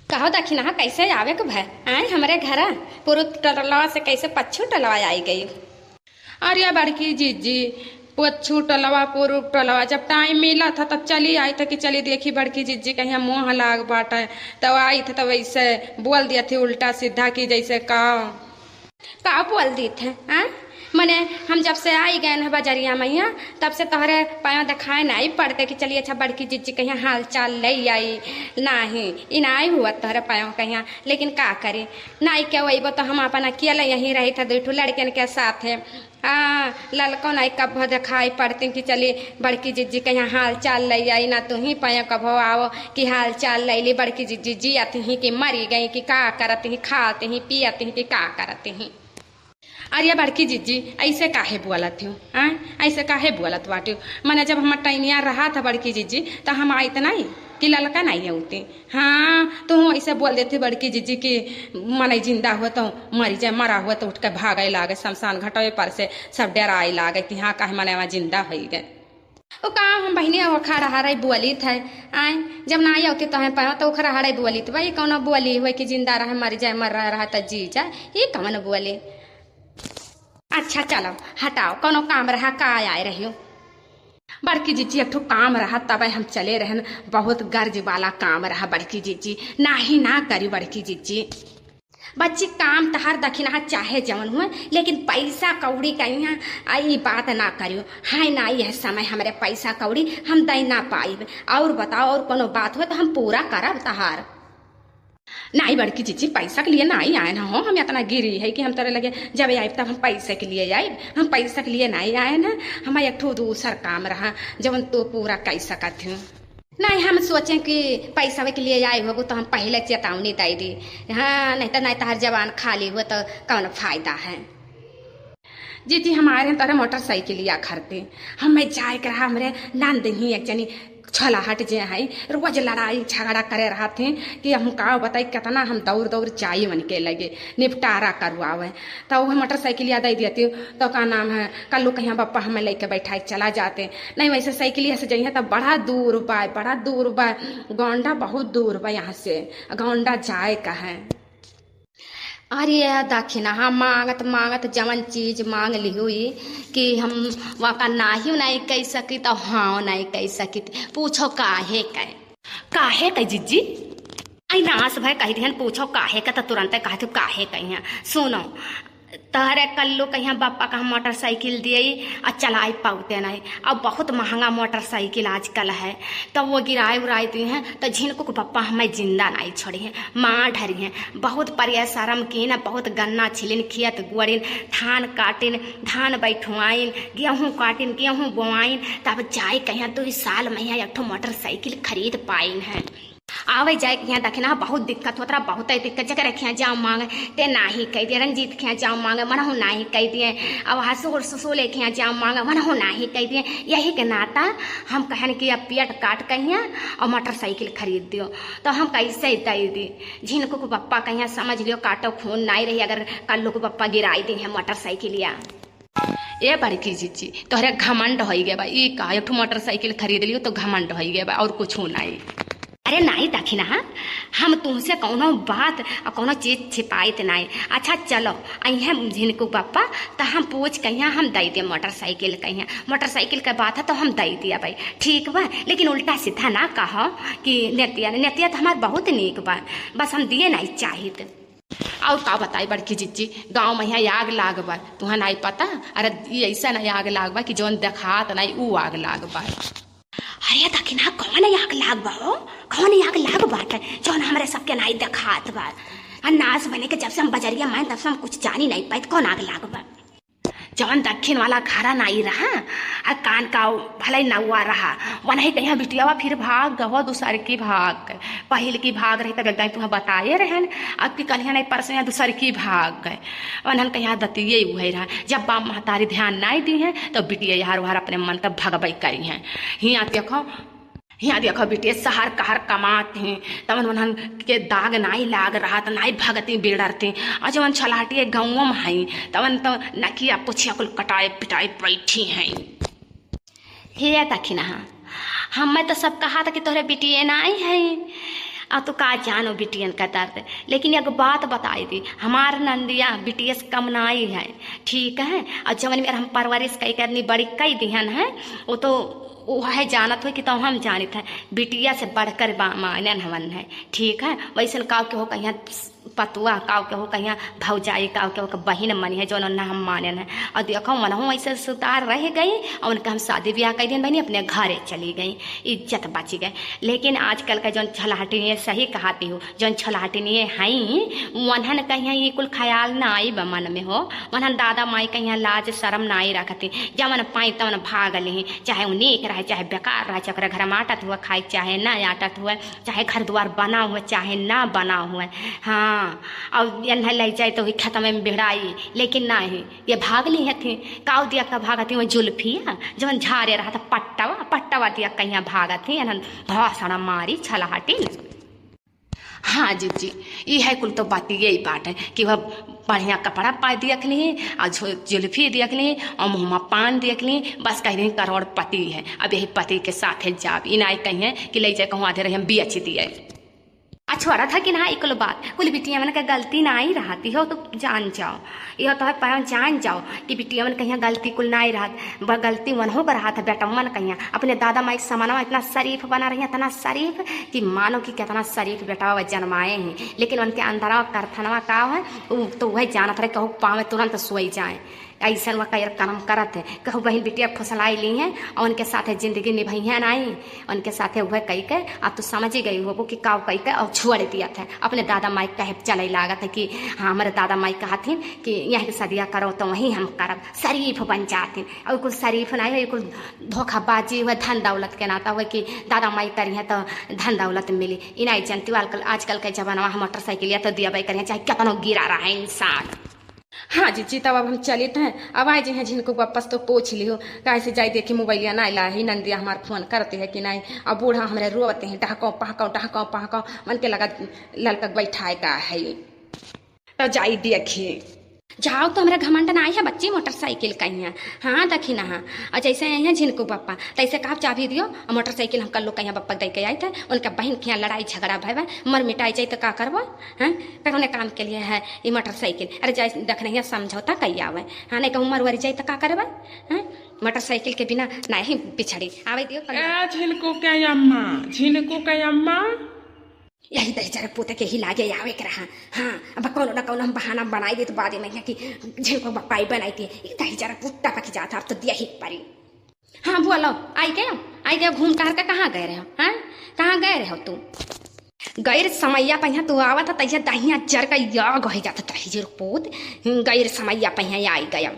कहो दखिना कैसे आवे के भाई आए हमारे घर पूर्व टलवा से कैसे पच्छू टलवा आई गई। अरे बड़की जीजी पच्छू टलवा पूर्व टलवा जब टाइम मिला था तब चली आई था कि चली देखी बड़की जीजी के यहाँ मुँह लाग बाटे तब आई था तब वैसे बोल दिया थी उल्टा सीधा की जैसे का बोल दी थे मने हम जब से आई गए ना बजरिया मैया तब से तोहरे पाया दिखाए नहीं पड़ते कि चलिए अच्छा बड़की जीजी के यहाँ हाल चाल ले आई नहीं इनाई हुआ तोहरे पाया के यहाँ लेकिन का करे नहीं क्या वही तो हम अपना अकेले यहीं रही था दो लड़कन के साथ है ललको नहीं कब दिखाई पड़ती कि चलिए बड़की जीजी के यहाँ हाल चाल ले आई ना तू ही पाया कब आओ कि हाल चाल ले ली बड़की जीजी जी आती ही कि मरी गई कि का करती ही खाती ही पियाती ही कि का करती ही। अरे बड़की जीजी ऐसे काहे बोलत हूँ ऐसे काहे बोलत बाटे मैंने जब हमार टैनिया रहा था बड़की जीजी तो हम आई तो नहीं कि ललका नहीं होती। हाँ तो ऐसे बोल देती बड़की जीजी कि मने जिंदा हुआ तो मरी जाए मरा हुआ तो उठ के भागे लागे शमशान घाटवे पर से सब डराए लागे कि हाँ काहे मने वहाँ जिंदा हो गए। वो कहा हम बहनी खड़ा हराई बोली थे आए जब ना आई होती तो हम पाया तो खड़ा हराई बोली थी भाई कौन बोली हुए कि जिंदा रहे मर जाए मर रहा तो जी जाए ये कौन बोली। अच्छा चलो हटाओ कोनो काम रहा का आए रही हो बड़की जीजी एक काम रहा तब हम चले रहन बहुत गर्ज वाला काम रहा बड़की जीजी ना ही ना करी बड़की जीजी। बच्ची काम तहार दखिना चाहे जवन हुए लेकिन पैसा कौड़ी का यहाँ आई बात ना करियो है ना यह समय हमारे पैसा कौड़ी हम दे ना पाई और बताओ और कोनो बात हो तो हम पूरा करब तहार। नहीं बड़की जीजी पैसा के लिए नहीं आए ना हो हम इतना गिरी है कि हम तेरे लगे जब आए तब हम पैसे के लिए आए हम पैसा के लिए नहीं आए ना हम एक दूसर काम रहा जब तो पूरा कर सकत हूँ। नहीं हम सोचें कि पैसा के लिए आए हो तो हम पहले चेतावनी दे दी हाँ नहीं तो नहीं तो हर जवान खाली हुआ तो कौन फायदा है। जीजी हमारे तरह मोटरसाइकिल या खरीदे हमें जाए के रहा हमारे नंद ही एक जनी छला हट जे है रोज लड़ाई झगड़ा करे रहा थे कि हम का बताई कितना हम दौड़ दौड़ चाहिए मन के लगे निपटारा करवावे तो वह मोटरसाइकिल याद आई देती तो का नाम है कल कहीं पप्पा हमें लेके बैठा चला जाते नहीं वैसे साइकिल से जाइए तो बड़ा दूर बा गोंडा बहुत दूर बा यहाँ से गोंडा जाए का है। अरे दखिना हम मांगत मांगत जवन चीज मांग ली हुई कि हम वहाँ का नहीं कह सकी तो हाँ नहीं कह सकी पूछो काहे कह जीजी आई नास भाई कही थे पूछो काहे का तो तुरंत कहे थे काहे कहीं सुनो तहरे कल्लू कहीं बापा का हम मोटरसाइकिल दिए और चलाई पाते नहीं अब बहुत महंगा मोटरसाइकिल आजकल है तो वो गिराए उराए दिए हैं तो झिनको को पप्पा हमें जिंदा नहीं छोड़ी हैं माँ ढरी हैं बहुत परिश्रम की न बहुत गन्ना छिलिन खेत गुड़िन धान काटिन धान बैठवाइन गेहूँ काटिन गेहूँ बोआइन तब जाए कहीं 2 साल में यहाँ एक मोटरसाइकिल खरीद पाइन है आवे जाए यहाँ दखना बहुत दिक्कत होता बहुत दिक्कत जगह रखिया जाओ मांगे ते नाही कह दिए रंजीत खिया जाओ मांगे मनहु नाही कह दिए अब हसूर ससुर लेके जाओ मांगे मनहु नाही कह दिए यही के नाता हम कहन कि अब पेट काट कहिया और मोटरसाइकिल खरीद दियो तो हम कैसे दे दी झिनको को पप्पा कहिया समझ लियो काटो खून नहीं रही अगर कल को पप्पा गिराई दी है मोटरसाइकिल या ए बड़की जीजी तोहरे घमंड हो गए बा ई का एक मोटरसाइकिल खरीद लियो तो घमंड हो गए बा और कुछ नहीं। अरे नहीं दखिना हम तुमसे कोनो बात और कोनो चीज छिपाइत नहीं। अच्छा चलो अहिया झिनको पप्पा तो हम पूछ कहिया हम दे दिए मोटरसाइकिल कहिया मोटरसाइकिल का बात है तो हम दे दिया भाई ठीक बा लेकिन उल्टा सीधा ना कहो कि नेतिया तो हमार बहुत नीक बा बस हम दिए नहीं चाहिए। और का बताई बड़की जीजी गाँव में यहाँ आग लाग बा तुहा नहीं पता अरे ऐसा नहीं आग लाग बा कि जौन देखात नहीं वो आग लाग बा। अरे दखिना कौन आग लाग बा कौन आग लाग बाटे जौन हमारे सबके नहीं देखात बा नाश बने के जब से हम बजरिया माए तब से हम कुछ जानी नहीं पाए कौन आग लाग बा जौन दक्षिण वाला घरा नहीं रहा और कान का भले नौआ रहा वह नहीं कहीं बिटियावा फिर भाग गहो दूसर की भाग गए पहल की भाग रही तब एकदम तुम्हें बताए रहन अब की कल नहीं परसों दूसर की भाग गए वनहन कहीं दतिये हुए रहा जब बाप महतारी ध्यान नहीं दी है तो बिटिया यार वहार अपने मन तब भगबई करी हैं यहाँ देखो बिटिया सहर कहर कमाते हैं तवन उन्हन के दाग नहीं लाग रहा तो नहीं भगती बिगड़ते और जवन छलाटिए गाँव में हैं तवन तो नकिया पुछिया कुल कटाए पिटाए बैठी हैं। हे दखिना हमें तो सब कहा था कि तोहरे बिटिया नहीं है अब तो का जानो बिटियन का दर्द। लेकिन एक बात बताई थी, हमार नंदिया बिटिया से कम नाई है, ठीक है। और जवन मेरा हम परवरिश कई करनी बड़ी कई दिहन है, वो तो वो है जानत हो कि तो हम जानित है बिटिया से बढ़कर मानन हवन है, ठीक है। वैसे काव के हो कहीं पतुआ, काव के हो कहीं भौजाई, काव के हो बहिन मनी है जो न हम मानन है। और देखो मन हूँ ऐसे सुतार रह गई और उनका हम शादी ब्याह कर दिन बहनी अपने घरे चली गई, इज्जत बची गई। लेकिन आजकल का जौन छलहटनी सही कहती हो, जौन छलहटनी है वनहन कहीं ये कुल ख्याल ना आई बा मन में हो, वनहन दादा माई कहीं लाज शर्म ना आई रखती, जमन पाई तमन भाग ली, चाहे उन्नीक रहे चाहे बेकार रहे, चाहे घर में आटत हुआ खाए चाहे ना आटत हुआ, चाहे घर द्वार बना हुआ चाहे ना बना हुआ। हाँ और ये ले जाए तो खत्म में बिगड़ाई, लेकिन ना ही ये भाग ली हथी, काव दिया का भागती वह जुल्फिया जवन झारे रहा था पट्टावा दिया कहीं भागती भाषण मारी छलाहटी। हाँ जी ये है कुल तो बात यही बात है कि वह बढ़िया कपड़ा पाए देख ली और जुल्फी देख ली और मुँह पान देख ली, बस कह रही करोड़पति है। अब यही पति के साथ जाब इनाई कहीं कि ले जाए कहूँ आधे रही हम बेच दिए। छोड़ा था कि ना एक बात कुल बिटिया मन का गलती ना ही रहती हो तो जान जाओ, यह तो है जान जाओ कि बिटिया मन कहीं गलती कुल ना ही रहा, गलती मन हो रहा था बेटा मन कहीं अपने दादा माई समाना इतना शरीफ बना रही है, इतना शरीफ कि मानो कि कितना शरीफ बेटा जन्माए हैं। लेकिन उनके अंदर करथनवा का है तो वह जानत रहे कहूँ पाँव तुरंत सोई जाए, ऐसा वह कई कर्म करत है। कहूँ बहन बिटिया फुसलाई ली हैं और उनके साथ जिंदगी निभैया नाई, उनके साथ वह कही के अब तो समझ ही गई हो कि काव कही के और छोड़ दिया था। अपने दादा माई कहे चले लागत है कि हाँ हमारे दादा माई कहथिन कि यही सदिया करो तो वहीं हम करब, शरीफ बन जाते। और कुछ शरीफ नहीं है, कुछ धोखाबाजी हुआ धन दौलत के नाता हुआ कि दादा माई करी है तो धन दौलत मिली, इनाई जनती आजकल के जमाना मोटरसाइकिल या तो दिया बाई करिए चाहे कितना गिरा रहा है इंसान। हाँ जी तब अब हम चलित हैं, अब आए जी हैं जिनको वापस तो पूछ लियो कैसे जाए देखी मोबाइलिया ना ला ही नंदिया हमारे फोन करते हैं कि नहीं। अब बूढ़ा हमारे रोते हैं डहकाओ पहकाओ मन के लगा ललका बैठाए का है तो जाई देखिए। जाओ तो हमारा घमंड ना आई है बच्ची मोटरसाइकिल कहीं है। हाँ देखी ना हाँ और जैसे आई हैं झिनको पप्पा तैसे कहा चाबी दियो और मोटरसाइकिल हम कल लोग कहीं पप्पा दे के आए थे, उनका बहन के यहाँ लड़ाई झगड़ा भाई मर मिटाई जाए तो का करबो हैं, कहने काम के लिए है ये मोटरसाइकिल। अरे जाए देख रही है समझौता कही आवे, हाँ नहीं कहूँ मरवरी जाए तो का करबे हैं, मोटरसाइकिल के बिना नहीं पिछड़ी आवे दियो। झिनको के अम्मा यही दही जरा पोते के ही लागे आवे के रहा। हाँ अब कौन ना कौन हम बहाना बनाई दे तो बाद में कि झिनको बप्पाई बनाई थी दही जरा पुट्टा पकी जाता अब तो दिया ही परी। हाँ बोलो आई गए घूम टहर के कहाँ गए रहे हो, हाँ कहाँ गए रहे हो तू? गैर समैया पहिया तू आवा था तैया दहिया जर का या गहे जाता दही जर पोत गैर समैया पहिया आई गया।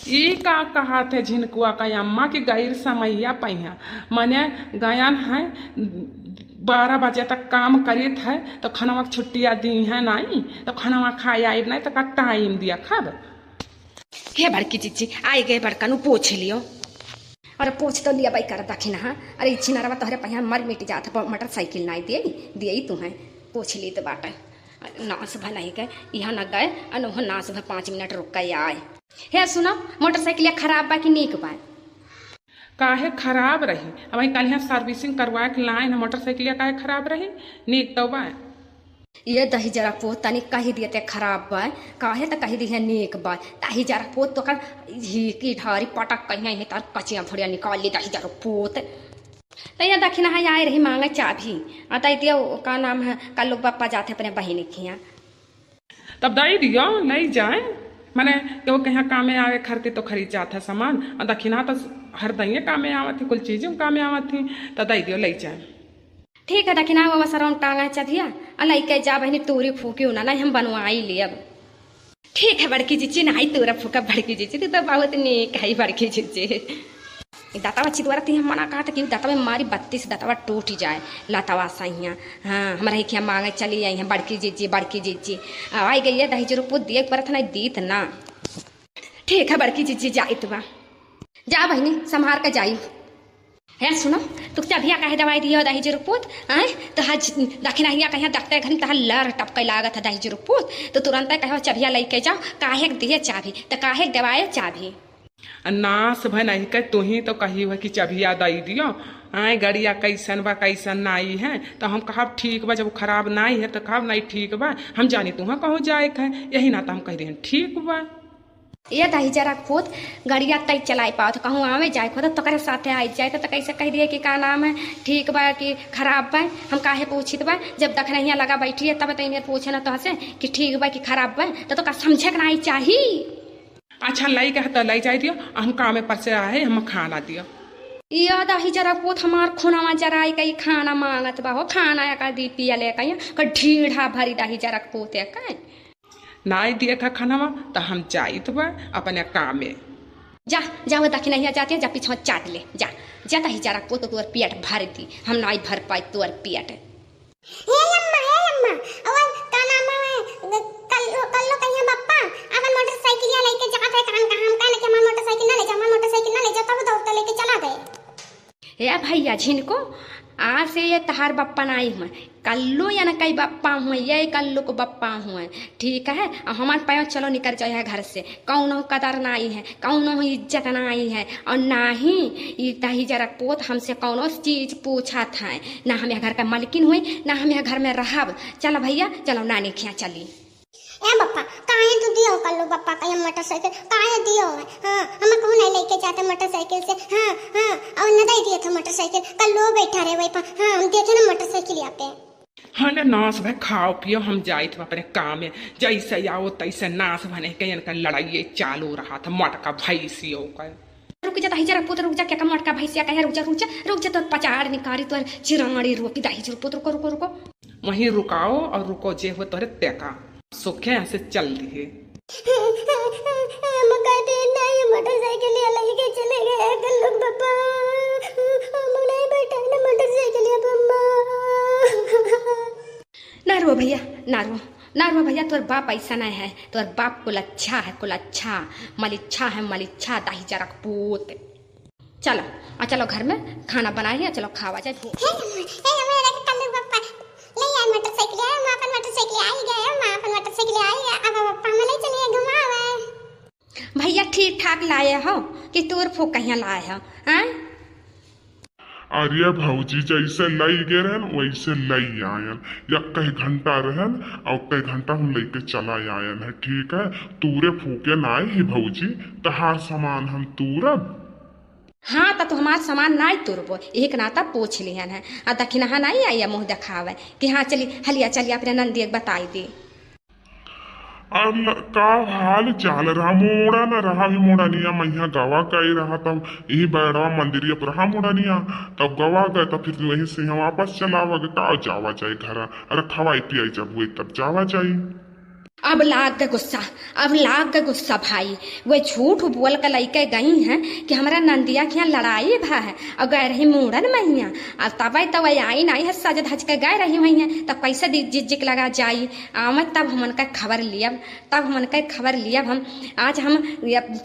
ये का कहा थे झिनकुआ का अम्मा की गैर समैया पहिया मने गयन है 12 बजे तक काम करित है तो खाना छुट्टियाँ दी है नहीं तो खाना खाए आई नहीं तो का टाइम दिया खब। हे बड़की चीची आई गए बड़का पूछ लियो। अरे पूछ तो लिया भाई कर दखिन। हाँ अरे इच्छी नरवा तोहरे पहिया मर मिट जाता मोटरसाइकिल नहीं दिए तुम्हें पूछ ली तो बाटा ना सुबह नहीं गए यहाँ न गए और ना सुबह 5 मिनट रुक के आए। हे सुनो मोटरसाइकिल खराब बा कि नीक बा? काहे खराब रही अब कल यहाँ सर्विसिंग करवा के लाइन मोटरसाइकिल काहे खराब रही नीक तो बा। ये दही जरा पोत तनी कही दिए ते खराब बा काहे तो कही दिए नीक बा दही जरा पोत तो कर की ढारी पटक कहीं है तार कचिया फड़िया निकाल ली दही जरा पोत तैया दखिना है आए रही मांगे चाबी अतः दियो का नाम है कल लोग पापा जाते अपने बहन के यहाँ तब दई दियो नहीं जाए मैंने वो कहीं काम में आवे खरीदते तो खरीद जाता सामान और दखिना तो हर दही काम में आवत थी कुल चीजें काम में आवत थी तो दई दियो ले जाए। ठीक है दखिना वो सर टांगा चधिया अलाई के जा बहनी तूरी फूकी ना नहीं हम बनवाई ले अब। ठीक है बड़की जीची नहीं तूरा फूका बड़की जीची तो बहुत नीक है बड़की जीची। दातावा चिदवारा थी हम मना कहा था कि दाता में मारी 32 दातावा टूट जाए लातावा सहिया। हाँ हमारे हिखिया मांगे चली आई हैं बड़की जीजी आई गई है दही जरूर दिए पर था नहीं दीत ना। ठीक है बड़की जीजी जाई तुबा जा बहनी संभार के जाई है। सुनो तू चबिया कहे दवाई दियो दही जरूर पोत आए तो हज दखिना हिया कहीं दखते घनी तह लर टपके लागत है दही जरूर पोत तो तुरंत कहो चबिया लेके जाओ काहे दिए चाबी तो काहे दवाए चाबी। नास भन नहीं कह तू ही तो कही हुआ कि चबिया दई दियो आए गड़िया कैसन बा कैसन नाई है तो हम कहब ठीक बा, जब खराब नाई है तो कहब नहीं ठीक बा, हम जानी तुहाँ कहो जाए है यही ना तो हम कह दिए ठीक बा। ये दही जरा खुद गड़िया तय चलाई पाओ तो कहूँ आवे जाए खुद तो करे साथे आई जाए तो कैसे कह दिए कि का नाम है ठीक बा कि खराब बा, हम काहे पूछित बा, जब तक नहीं लगा बैठी है तब तक पूछे ना तो से कि ठीक बा कि खराब बा तो का समझे के नहीं चाहिए। अच्छा लाई कह तो लाई जाए दियो, हम काम पर से आए हम खाना दियो। ये दही जरा खुद हमार खुनावा जरा कई खाना मांगत बा हो, खाना का दी पिया ले कहीं ढीढ़ा भरी दही जरा पोते कहीं नाई दिए खा खाना तो हम जाइत बा अपने काम में। जा जाओ दखी नहीं जाती है, जा पीछे चाट ले जा जा दही जरा को तो तोर पेट भर दी, हम नहीं भर पाई तोर पेट। हे अम्मा और का नाम है कल्लो कहिया बप्पा अपन मोटरसाइकिल लेके जात है काम का, हम कहले कि हमार मोटरसाइकिल ना ले जा, हमार मोटरसाइकिल ना ले जा, तब दौड़ लेके चला गए। हे भैया झिनको आज से ये तहार बप्पा नहीं हुए, कल्लो या न कई बप्पा हुए, ये कल्लो को बप्पा हुए ठीक है। और हमारे पायो चलो निकल जाए घर से, कौनो कदर नहीं है, कौनो इज्जत नहीं है, और ना ही ये दही जरा पोत हमसे कौनो चीज पूछा था, ना हम घर का मालिकिन हुए ना हम घर में रहब। चलो भैया चलो नानी खिया चली। ए बप्पा काहे तू दियो कल्लो बप्पा का मोटरसाइकिल काहे दियो है? हां हम को नहीं लेके जाते मोटरसाइकिल से। हां और न दे दिए थे मोटरसाइकिल, कल्लो बैठा रहे वही पर। हां हम देखे ना मोटरसाइकिल यहाँ पे। हाँ नाश भाई खाओ पियो हम जाए थे अपने काम में, जैसे आओ तैसे नाश बने कहीं का लड़ाई चालू रहा था मटका भैंसियों का। रुक जा दही जरा पुत रुक जा, क्या का मटका भैंसिया कहे रुक जा तो पचाड़ निकारी तो चिरंगड़ी रोटी दही जरा पुत रुको रुको रुको वहीं रुकाओ और रुको जे हो तोरे तेका सुखे यहाँ से चल दिए। हम कहते नहीं मोटरसाइकिल लेके चले गए कल्लो पापा, हम नहीं बैठा ना मोटरसाइकिल पापा। ना रो भैया ना रो भैया, तोर बाप ऐसा नहीं है, तोर बाप कुलच्छा है कुलच्छा, मलिच्छा है मलिच्छा दही जरा पूत। चलो चलो घर में खाना बनाइए, चलो खावा जाए। मोटरसाइकिल है हम अपन मोटरसाइकिल आई गए, हम अपन मोटरसाइकिल आई गए, अब पापा हम नहीं चलिए घुमावे। भैया ठीक ठाक लाए हो कि तोर फूक कहीं लाए हो? हैं अरे भौजी जैसे लई गए रहन वैसे लई आयन, या कई घंटा रहन और कई घंटा हम लेके चला आयन है ठीक है। तूरे फूके ना ही भौजी, तहार सामान हम तूरब। हाँ तो हमार सामान नहीं तुरबो, एक नाता पूछ लिहन है आ दखिनहा नहीं आई मुँह दिखावे कि हाँ चली हलिया चलिए अपने नंदी बताई दी। का हाल चाल रहा मोड़ा न रहा भी मोड़निया मैया गवा कही रहा तब यही बैठवा मंदिरिया पर रहा मोड़निया, तब गवा गए तब फिर वहीं से हम वापस चलावा का जावा जाए घर। अरे खवाई पियाई जब हुई तब जावा जाए। अब लाग गए गुस्सा भाई, वे झूठ बोल कर लैके गई हैं कि हमारा नंदिया के यहाँ लड़ाई भा है और गए रही मूड़न मैया, और तब तो आई नहीं है सज धज के गए रही हुई हैं, तब कैसे जिक लगा जाई आमद। तब हमन का खबर लियब हम आज हम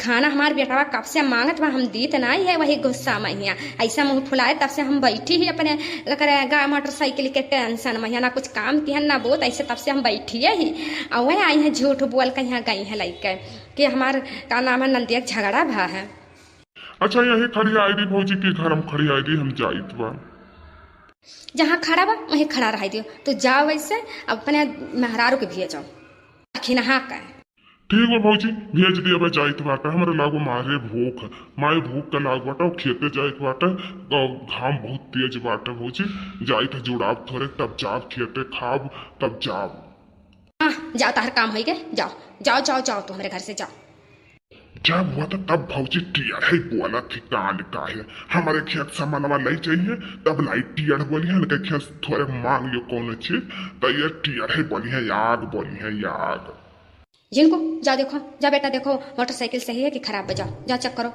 खाना हमारे बेटवा कब से मांगत बा, हम दीत नहीं है वही गुस्सा मैया ऐसा मुँह फुलाए, तब से हम बैठी ही अपने मोटरसाइकिल के टेंशन मैया, ना कुछ काम की है ना बोत, ऐसे तब से हम बैठिए ही और वह आई है झूठ बोल कर यहाँ गई है लैके कि हमार का नाम है नंदिया झगड़ा भा है। अच्छा यही खड़ी आई रही भौजी के घर हम खड़ी आई रही, हम जाइत बा जहाँ खड़ा बा वहीं खड़ा रह दियो, तो जाओ वैसे अपने मेहरारू के भेजो खिनहा का। ठीक है भौजी भेज दिया बा जाइत बाटे, हमारे लागो मारे भूख माए भूख का लाग बाटे और खेते जाइत बाटे, घाम बहुत तेज बाटे भौजी, जाइत जुड़ाब थोड़े तब जाब खेते खाब तब जाब। हाँ जाओ तार काम हो गए, जाओ तो हमारे घर से जाओ। जब हुआ था तब भौजी टियर है बोला थी कान का है हमारे खेत सामानवा ले चाहिए, तब लाई टियर बोली है ना खेत थोड़े मांग लियो कौन चीज, तो ये टियर है बोली है याग बोली है याग। जिनको जा बेटा देखो मोटरसाइकिल सही है कि खराब है, जाओ चेक करो।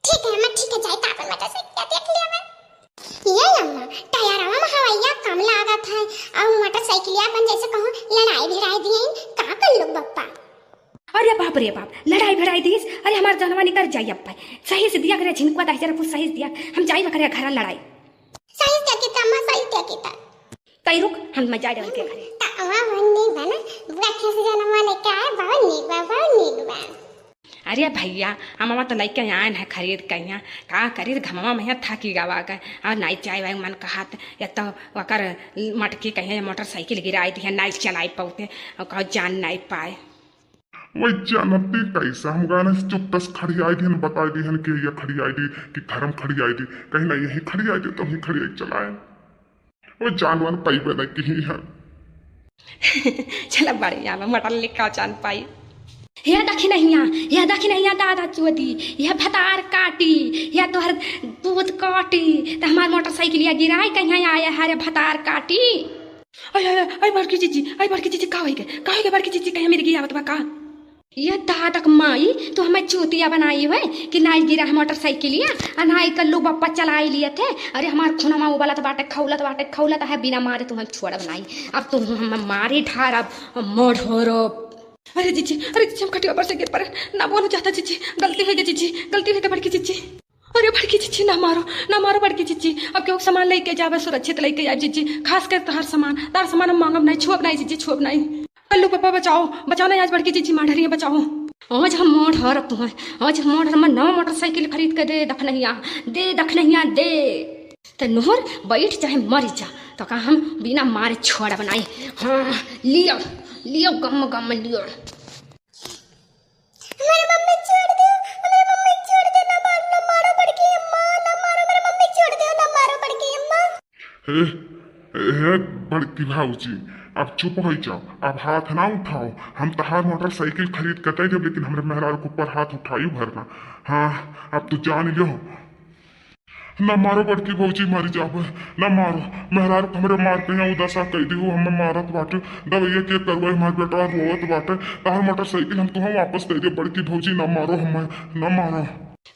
ठीक है मैं ठीक है जाए तापन मोटरसाइकिल देख लिया मैं ये अम्मा टायरवा में हवाइया कम लागत है और मोटरसाइकिल अपन जैसे कहूं लड़ाई भिड़ाई दिए का कर लो बप्पा। अरे बाप लड़ाई भिड़ाई दी, अरे हमार जनवा निकल जाइए अब सही से दिया करे झिनको दाई जरा कुछ सही दिया, हम जाई करे घर लड़ाई सही क्या की तम्मा सही क्या की ता तई रुक हम मजा डल के घरे तावा वन्नी बना रखे से जनवा लेके आए बहुत नीक बा। अरे भैया हम तो लैके आए हैं खरीद के यहाँ का करी घमवा में थाकी गवा गए और नाई चाय वाय मन कहत या तो वकर मटकी कहीं मोटरसाइकिल गिराई दी है नाई चलाई पाते और कहो जान नहीं पाए। वही जानती कैसा हम गाने से चुप तस खड़ी आई थी बता दी है कि ये खड़ी आई थी कि घरम खड़ी आई थी कहीं ना यही खड़ी आई थी तो ही खड़ी आई चलाए वो जानवर पाई पे नहीं कहीं है। चल बढ़िया मैं मटन लिखा जान पाई यह देखी नहीं दादा चोदी यह भतार काटी यह तोहर दूध काटी तो हमार मोटरसाइकिल गिराई कहीं आया है भतार काटी। अय बड़की जीजी का होई के बड़की जीजी कहीं मेरी गिरावत बा का यह दादक माई तो हमें चूतिया बनाई हुए कि नाई गिरा है मोटरसाइकिलिया और नाई कल्लू बप्पा चलाई लिए थे। अरे हमार खूनमा उबलत बाटे खौलत है बिना मारे तुम छोड़ बनाई अब तुम हम मारे ठार अब मोढ़ो। अरे जीजी हम खटिया पर से गिर पड़े ना बोलो चाहता जीजी गलती है बड़की जीजी। अरे बड़की जीजी ना मारो बड़की जीजी अब क्यों सामान लेके जावे सुरक्षित लेके जाए जीजी खास कर तार सामान हम मांगब नहीं छुअब नहीं जीजी छुअब नहीं। कल्लू पापा बचाओ नहीं आज बड़की जीजी मार रही है बचाओ। आज हम मोढ़ तुम्हें आज मोढ़ हम नौ मोटरसाइकिल खरीद के दे दखनहिया दे तो नोहर बैठ चाहे मर जा तो का हम बिना मारे छोड़ बनाई। हाँ लियो गम लियो। हमारे मम्मी छोड़ दो ना मारो बड़की अम्मा ना मारो मेरे मम्मी छोड़ दो ना मारो बड़की अम्मा। हे बड़की भाऊजी अब चुप हो जाओ अब हाथ ना उठाओ हम तहार मोटरसाइकिल खरीद कर जब लेकिन हमरे मेहरारू के ऊपर हाथ उठाई भरना। हाँ अब तू जान लियो न मारो बड़की भौजी मरी जाबे न मारो मेहरारू हमरे मारते हैं उदासा कह दी हमें मारत बाटे दवैया के करवाई हमार बेटा रोवत बाटे तहार मोटरसाइकिल हम तुम वापस दे दे बड़की भौजी न मारो हमें न मारो।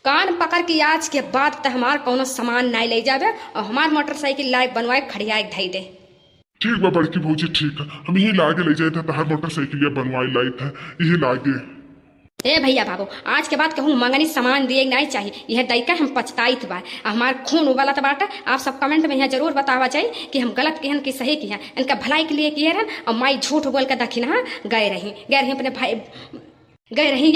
कान पकड़ के आज के बाद तो हमार कोनो सामान नहीं ले जावे और हमार मोटरसाइकिल लाइक बनवाए खड़िया धई दे। ठीक बा बड़की भौजी ठीक है हम यही लागे ले जाए थे तहार मोटरसाइकिल बनवाई लाई था यही लागे। ए भैया बाबू आज के बाद कहूँ मंगनी सामान दिए नहीं चाहिए यह दैका हम पछताइत बा हमार खून उबलत बाटे। आप सब कमेंट में यहाँ जरूर बतावा चाहिए कि हम गलत किहन कि सही किहन इनका भलाई के लिए किए रहन और माई झूठ बोल के दखिन गए रही अपने भाई गए रही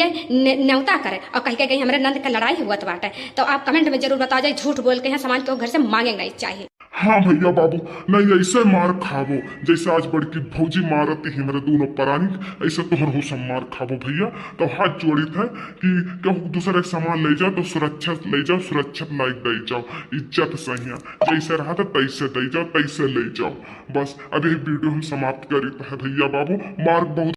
न्योता करे और कहीं कहीं हमारे नंद का लड़ाई हुआ बाटे तो आप कमेंट में जरूर बता जाए झूठ बोल के यहाँ सामान को घर से मांगे नहीं चाहिए। हाँ भैया बाबू नहीं ऐसे मार खाबो जैसे आज बड़की भौजी मारती है मेरे दोनों परानी ऐसे तोहर हो सब मार खाबो भैया। तो हाथ जोड़ित है कि कहूँ दूसरे सामान ले जाओ तो सुरक्षित ले जाओ सुरक्षित लाइक दे जाओ इज्जत सही है जैसे रहा था तैसे दे जाओ तैसे ले जाओ। बस अभी वीडियो हम समाप्त करी है भैया बाबू मार्ग बहुत